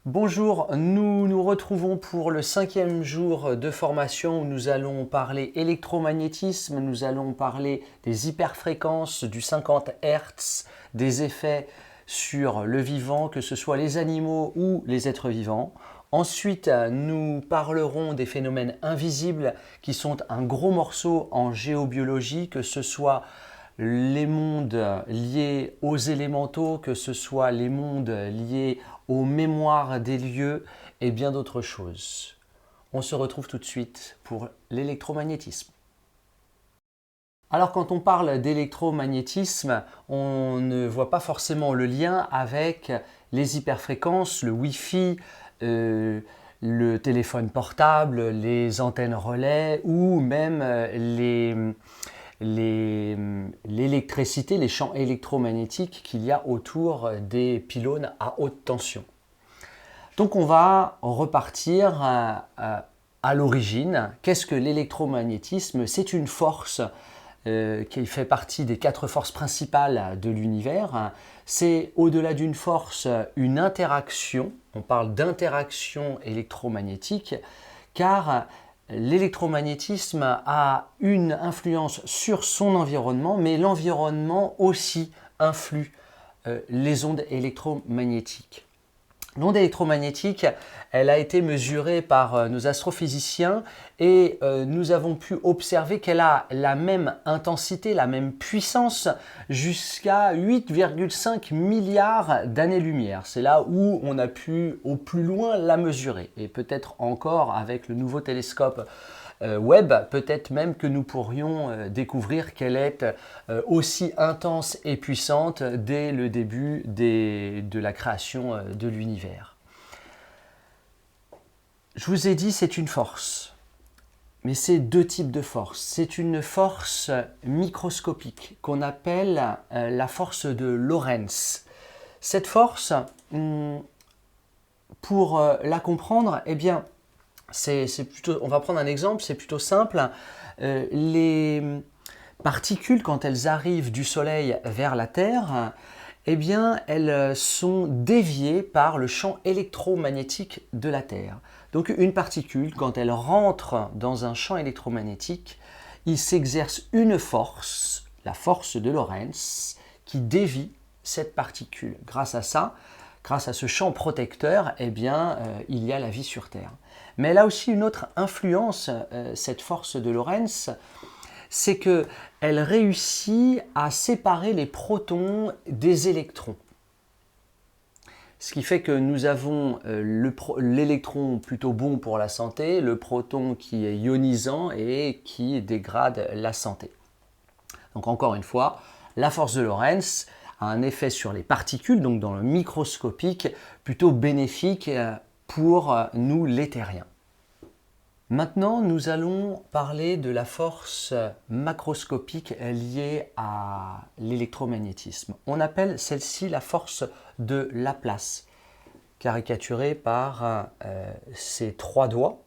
Bonjour, nous nous retrouvons pour le 5e jour de formation où nous allons parler électromagnétisme, nous allons parler des hyperfréquences, du 50 Hz, des effets sur le vivant, que ce soit les animaux ou les êtres vivants. Ensuite, nous parlerons des phénomènes invisibles qui sont un gros morceau en géobiologie, que ce soit les mondes liés aux élémentaux, que ce soit les mondes liés aux mémoires des lieux et bien d'autres choses. On se retrouve tout de suite pour l'électromagnétisme. Alors quand on parle d'électromagnétisme, on ne voit pas forcément le lien avec les hyperfréquences, le Wi-Fi, le téléphone portable, les antennes relais ou même l'électricité, les champs électromagnétiques qu'il y a autour des pylônes à haute tension. Donc on va repartir à l'origine. Qu'est-ce que l'électromagnétisme? C'est une force qui fait partie des 4 forces principales de l'univers. C'est au-delà d'une force une interaction. On parle d'interaction électromagnétique car l'électromagnétisme a une influence sur son environnement, mais l'environnement aussi influe les ondes électromagnétiques. L'onde électromagnétique, elle a été mesurée par nos astrophysiciens et nous avons pu observer qu'elle a la même intensité, la même puissance jusqu'à 8,5 milliards d'années-lumière. C'est là où on a pu au plus loin la mesurer. Et peut-être encore avec le nouveau télescope Webb, peut-être même que nous pourrions découvrir qu'elle est aussi intense et puissante dès le début de la création de l'univers. Je vous ai dit c'est une force, mais c'est 2 types de forces. C'est une force microscopique qu'on appelle la force de Lorentz. Cette force, pour la comprendre, eh bien, on va prendre un exemple, c'est plutôt simple. Les particules, quand elles arrivent du Soleil vers la Terre, eh bien, elles sont déviées par le champ électromagnétique de la Terre. Donc une particule, quand elle rentre dans un champ électromagnétique, il s'exerce une force, la force de Lorentz, qui dévie cette particule. Grâce à ça, grâce à ce champ protecteur, eh bien, il y a la vie sur Terre. Mais elle a aussi une autre influence, cette force de Lorentz, c'est qu'elle réussit à séparer les protons des électrons. Ce qui fait que nous avons l'électron plutôt bon pour la santé, le proton qui est ionisant et qui dégrade la santé. Donc encore une fois, la force de Lorentz a un effet sur les particules, donc dans le microscopique, plutôt bénéfique pour nous les terriens. Maintenant, nous allons parler de la force macroscopique liée à l'électromagnétisme. On appelle celle-ci la force de Laplace, caricaturée par ces 3 doigts.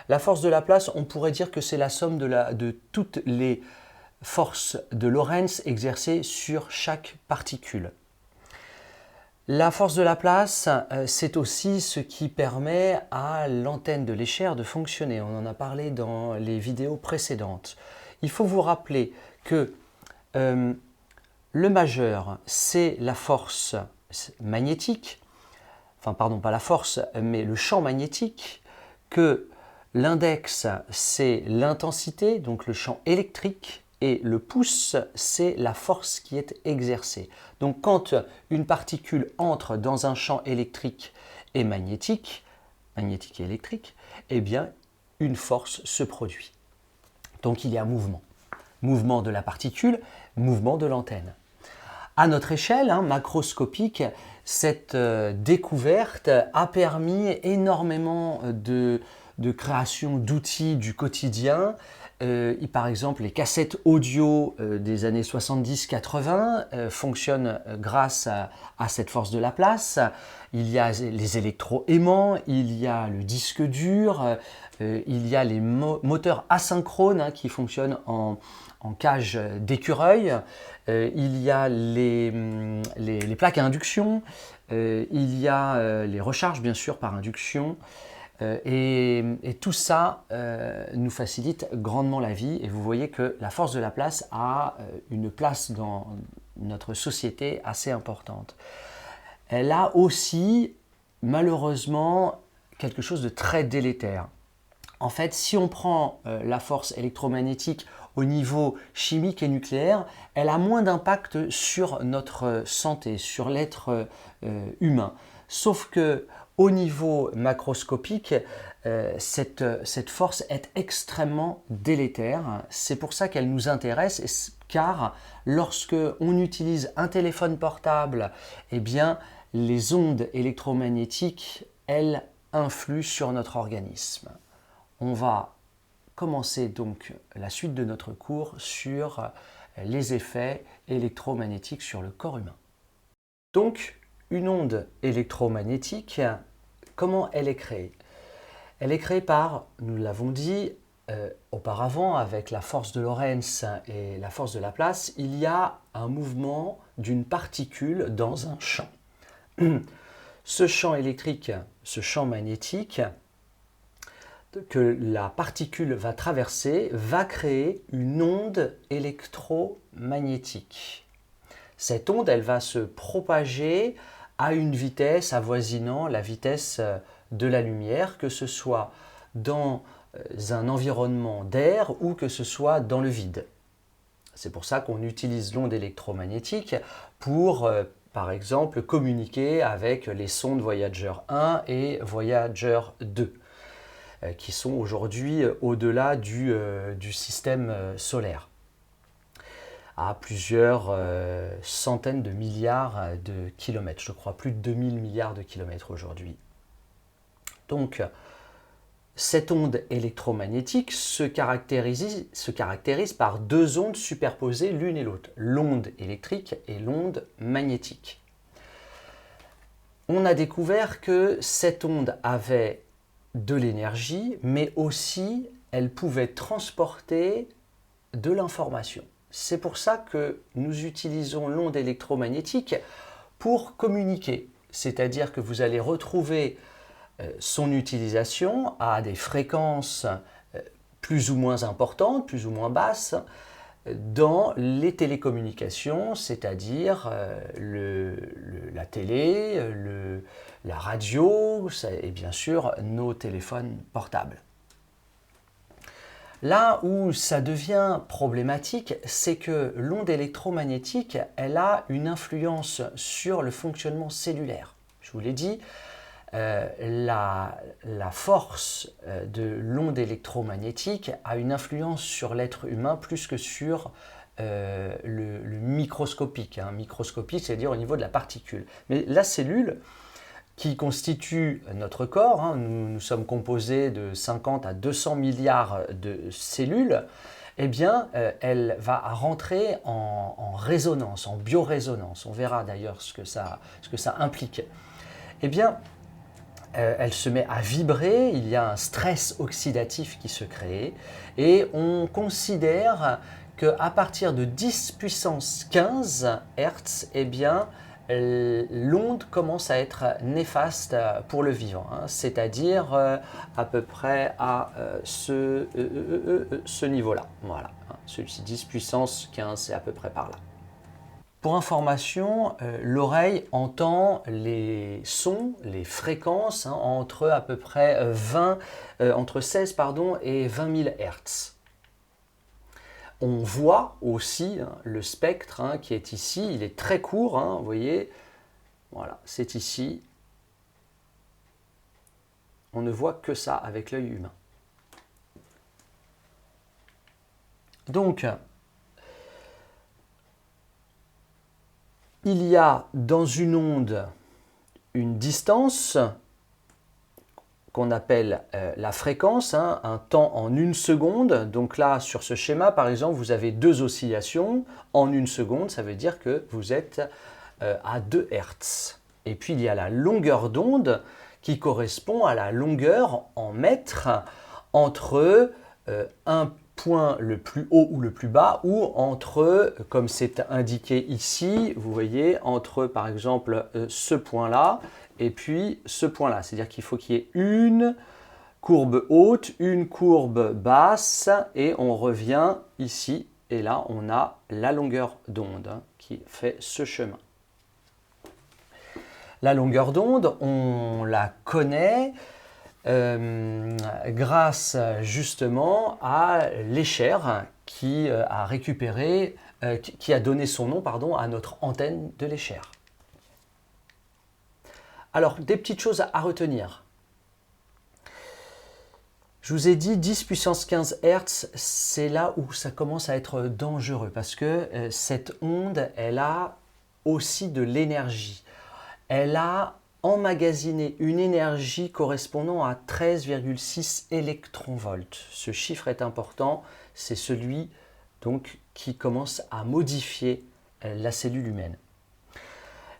La force de Laplace, on pourrait dire que c'est la somme de toutes les forces de Lorentz exercées sur chaque particule. La force de Laplace, c'est aussi ce qui permet à l'antenne de l'échelle de fonctionner. On en a parlé dans les vidéos précédentes. Il faut vous rappeler que le majeur, c'est la force magnétique, enfin pardon, pas la force, mais le champ magnétique, que l'index, c'est l'intensité, donc le champ électrique, et le pouce, c'est la force qui est exercée. Donc quand une particule entre dans un champ électrique et magnétique et électrique, eh bien une force se produit. Donc il y a mouvement. Mouvement de la particule, mouvement de l'antenne. À notre échelle macroscopique, cette découverte a permis énormément de création d'outils du quotidien. Par exemple, les cassettes audio des années 70-80 fonctionnent grâce à cette force de Laplace. Il y a les électroaimants, il y a le disque dur, il y a les moteurs asynchrones qui fonctionnent en cage d'écureuil, il y a les plaques à induction, il y a les recharges bien sûr par induction, et tout ça nous facilite grandement la vie. Et vous voyez que la force de la place a une place dans notre société assez importante. Elle a aussi malheureusement quelque chose de très délétère. En fait, si on prend la force électromagnétique au niveau chimique et nucléaire, elle a moins d'impact sur notre santé, sur l'être humain. Sauf que au niveau macroscopique, cette force est extrêmement délétère. C'est pour ça qu'elle nous intéresse, car lorsque on utilise un téléphone portable, eh bien, les ondes électromagnétiques, elles, influent sur notre organisme. On va commencer donc la suite de notre cours sur les effets électromagnétiques sur le corps humain. Donc, une onde électromagnétique, comment elle est créée? Elle est créée par, nous l'avons dit auparavant, avec la force de Lorentz et la force de Laplace, il y a un mouvement d'une particule dans un champ. Ce champ électrique, ce champ magnétique, que la particule va traverser, va créer une onde électromagnétique. Cette onde, elle va se propager à une vitesse avoisinant la vitesse de la lumière, que ce soit dans un environnement d'air ou que ce soit dans le vide. C'est pour ça qu'on utilise l'onde électromagnétique pour, par exemple, communiquer avec les sondes Voyager 1 et Voyager 2. Qui sont aujourd'hui au-delà du système solaire, à plusieurs centaines de milliards de kilomètres, je crois plus de 2000 milliards de kilomètres aujourd'hui. Donc, cette onde électromagnétique se caractérise par deux ondes superposées l'une et l'autre, l'onde électrique et l'onde magnétique. On a découvert que cette onde avait de l'énergie, mais aussi elle pouvait transporter de l'information. C'est pour ça que nous utilisons l'onde électromagnétique pour communiquer, c'est-à-dire que vous allez retrouver son utilisation à des fréquences plus ou moins importantes, plus ou moins basses, dans les télécommunications, c'est-à-dire la télé, la radio et bien sûr nos téléphones portables. Là où ça devient problématique, c'est que l'onde électromagnétique, elle a une influence sur le fonctionnement cellulaire. Je vous l'ai dit, la force de l'onde électromagnétique a une influence sur l'être humain plus que sur le microscopique. Microscopique, c'est-à-dire au niveau de la particule. Mais la cellule, qui constitue notre corps, nous sommes composés de 50 à 200 milliards de cellules, eh bien, elle va rentrer en résonance, en biorésonance. On verra d'ailleurs ce que ça implique. Eh bien, elle se met à vibrer, il y a un stress oxydatif qui se crée et on considère qu'à partir de 10 puissance 15 Hz, eh bien, l'onde commence à être néfaste pour le vivant, c'est-à-dire à peu près à ce niveau-là. Voilà, celui-ci 10 puissance 15, c'est à peu près par là. Pour information, l'oreille entend les sons, les fréquences entre à peu près entre 16 et 20 000 Hz. On voit aussi le spectre qui est ici, il est très court, vous voyez, voilà, c'est ici. On ne voit que ça avec l'œil humain. Donc, il y a dans une onde une distance qu'on appelle la fréquence, un temps en 1 seconde. Donc là, sur ce schéma, par exemple, vous avez 2 oscillations en 1 seconde. Ça veut dire que vous êtes à 2 Hertz. Et puis, il y a la longueur d'onde qui correspond à la longueur en mètres entre 1 point le plus haut ou le plus bas, ou entre, comme c'est indiqué ici, vous voyez, entre par exemple ce point-là et puis ce point-là. C'est-à-dire qu'il faut qu'il y ait une courbe haute, une courbe basse, et on revient ici, et là on a la longueur d'onde qui fait ce chemin. La longueur d'onde, on la connaît grâce justement à l'Escher qui a récupéré, qui a donné son nom pardon, à notre antenne de l'Escher. Alors, des petites choses à retenir. Je vous ai dit 10 puissance 15 Hz, c'est là où ça commence à être dangereux parce que cette onde, elle a aussi de l'énergie. Elle a emmagasiné une énergie correspondant à 13,6 électronvolts. Ce chiffre est important, c'est celui donc qui commence à modifier la cellule humaine.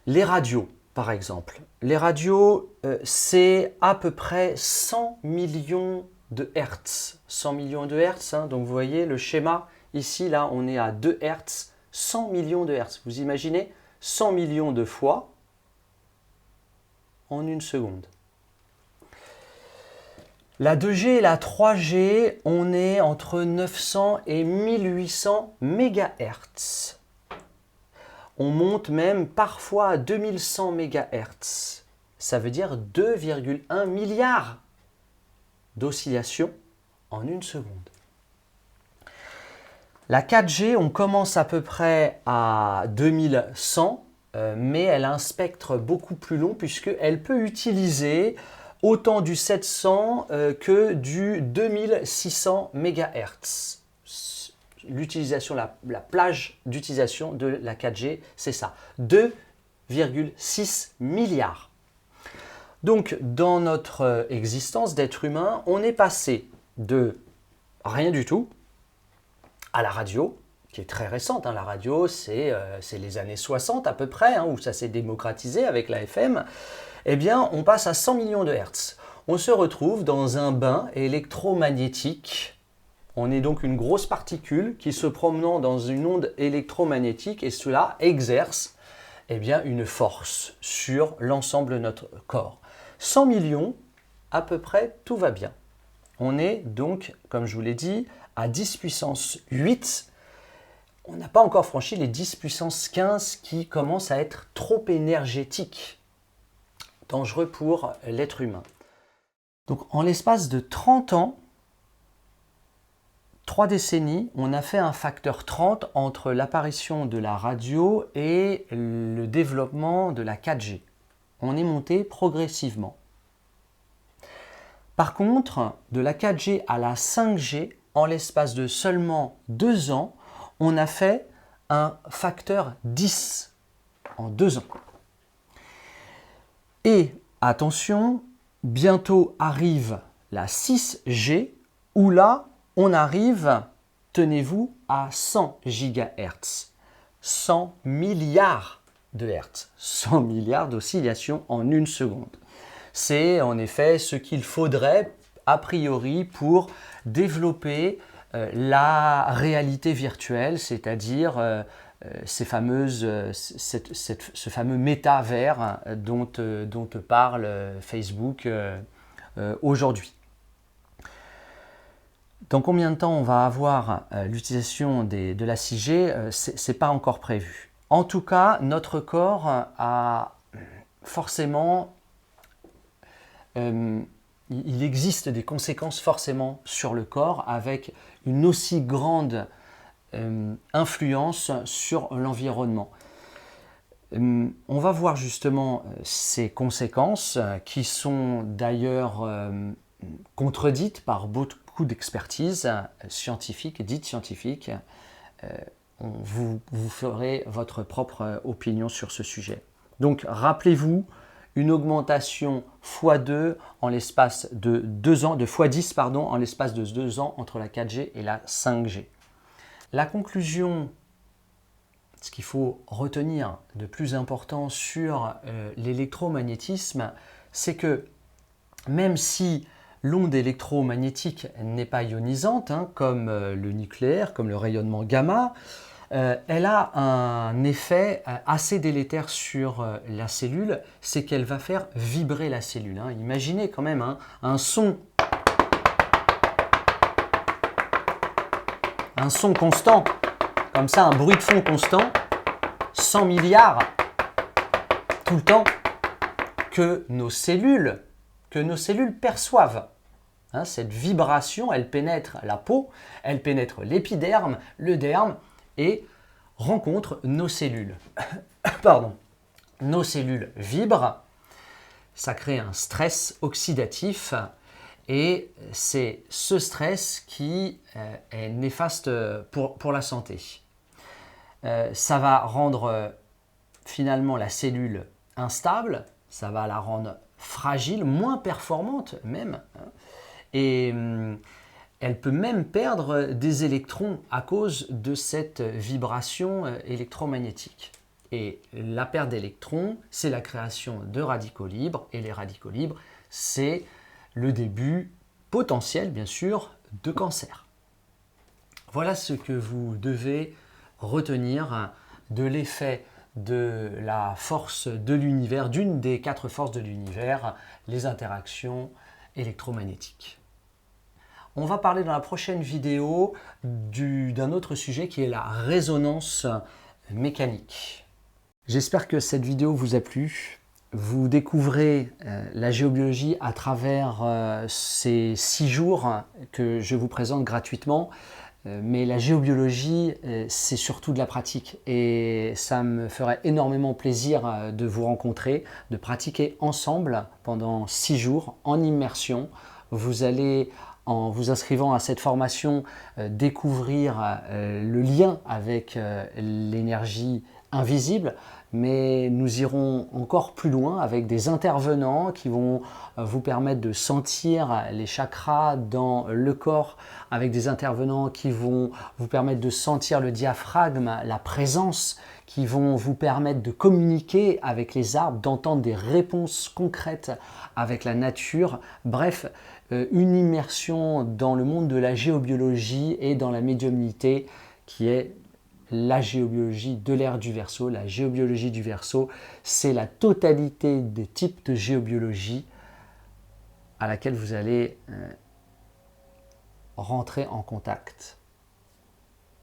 Les radios, par exemple. Les radios, c'est à peu près 100 millions de Hertz. 100 millions de Hertz, hein, donc vous voyez le schéma, ici, là, on est à 2 Hertz, 100 millions de Hertz. Vous imaginez 100 millions de fois en une seconde. La 2G et la 3G, on est entre 900 et 1800 MHz. On monte même parfois à 2100 MHz. Ça veut dire 2,1 milliards d'oscillations en une seconde. La 4G, on commence à peu près à 2100, mais elle a un spectre beaucoup plus long puisqu'elle peut utiliser autant du 700 que du 2600 MHz. L'utilisation, la plage d'utilisation de la 4G, c'est ça, 2,6 milliards. Donc, dans notre existence d'être humain, on est passé de rien du tout à la radio, qui est très récente. Hein. La radio, c'est les années 60 à peu près, hein, où ça s'est démocratisé avec la FM. Eh bien, on passe à 100 millions de Hertz. On se retrouve dans un bain électromagnétique. On est donc une grosse particule qui se promenant dans une onde électromagnétique et cela exerce bien, une force sur l'ensemble de notre corps. 100 millions, à peu près, tout va bien. On est donc, comme je vous l'ai dit, à 10 puissance 8. On n'a pas encore franchi les 10 puissance 15 qui commencent à être trop énergétiques, dangereux pour l'être humain. Donc en l'espace de 30 ans, 3 décennies, on a fait un facteur 30 entre l'apparition de la radio et le développement de la 4G. On est monté progressivement. Par contre, de la 4G à la 5G, en l'espace de seulement 2 ans, on a fait un facteur 10 en 2 ans. Et attention, bientôt arrive la 6G, où là, on arrive, tenez-vous, à 100 GHz. 100 milliards de Hertz. 100 milliards d'oscillations en une seconde. C'est en effet ce qu'il faudrait, a priori, pour développer la réalité virtuelle, c'est-à-dire ce fameux métavers dont parle Facebook aujourd'hui. Dans combien de temps on va avoir l'utilisation de la 6G, ce n'est pas encore prévu. En tout cas, notre corps a forcément... il existe des conséquences forcément sur le corps avec une aussi grande influence sur l'environnement. On va voir justement ces conséquences qui sont d'ailleurs contredites par beaucoup d'expertises scientifiques, dites scientifiques. Vous ferez votre propre opinion sur ce sujet. Donc rappelez-vous, une augmentation x2 en l'espace de 2 ans, de x10 pardon, en l'espace de 2 ans entre la 4G et la 5G. La conclusion, ce qu'il faut retenir de plus important sur l'électromagnétisme, c'est que même si L'onde électromagnétique n'est pas ionisante, hein, comme le nucléaire, comme le rayonnement gamma. Elle a un effet assez délétère sur la cellule, c'est qu'elle va faire vibrer la cellule. Hein. Imaginez quand même un son constant, comme ça, un bruit de fond constant, 100 milliards tout le temps, que nos cellules perçoivent. Hein, cette vibration, elle pénètre la peau, elle pénètre l'épiderme, le derme et rencontre nos cellules. Pardon. Nos cellules vibrent, ça crée un stress oxydatif et c'est ce stress qui est néfaste pour la santé. Ça va rendre finalement la cellule instable, ça va la rendre fragile, moins performante même, hein, et elle peut même perdre des électrons à cause de cette vibration électromagnétique. Et la perte d'électrons, c'est la création de radicaux libres, et les radicaux libres, c'est le début potentiel, bien sûr, de cancer. Voilà ce que vous devez retenir de l'effet de la force de l'univers, d'une des 4 forces de l'univers, les interactions électromagnétiques. On va parler dans la prochaine vidéo d'un autre sujet qui est la résonance mécanique. J'espère que cette vidéo vous a plu. Vous découvrez la géobiologie à travers ces 6 jours que je vous présente gratuitement. Mais la géobiologie, c'est surtout de la pratique et ça me ferait énormément plaisir de vous rencontrer, de pratiquer ensemble pendant 6 jours en immersion. Vous allez, en vous inscrivant à cette formation, découvrir le lien avec l'énergie invisible, mais nous irons encore plus loin avec des intervenants qui vont vous permettre de sentir les chakras dans le corps, avec des intervenants qui vont vous permettre de sentir le diaphragme, la présence, qui vont vous permettre de communiquer avec les arbres, d'entendre des réponses concrètes avec la nature. Bref, une immersion dans le monde de la géobiologie et dans la médiumnité qui est la géobiologie de l'ère du Verseau. La géobiologie du Verseau, c'est la totalité des types de géobiologie à laquelle vous allez rentrer en contact.